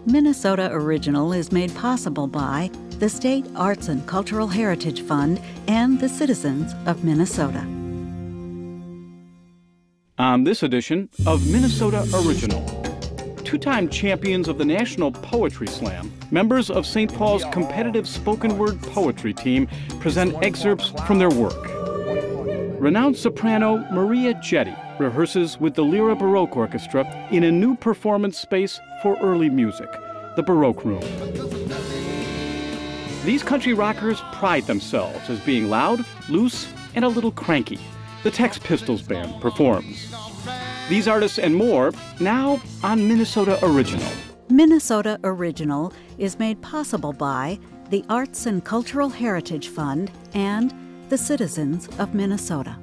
Minnesota Original is made possible by the State Arts and Cultural Heritage Fund and the citizens of Minnesota. On this edition of Minnesota Original, two-time champions of the National Poetry Slam, members of St. Paul's competitive spoken word poetry team present excerpts from their work. Renowned soprano Maria Jette rehearses with the Lyra Baroque Orchestra in a new performance space for early music, the Baroque Room. These country rockers pride themselves as being loud, loose, and a little cranky. The Tex Pistols Band performs. These artists and more now on Minnesota Original. Minnesota Original is made possible by the Arts and Cultural Heritage Fund and the citizens of Minnesota.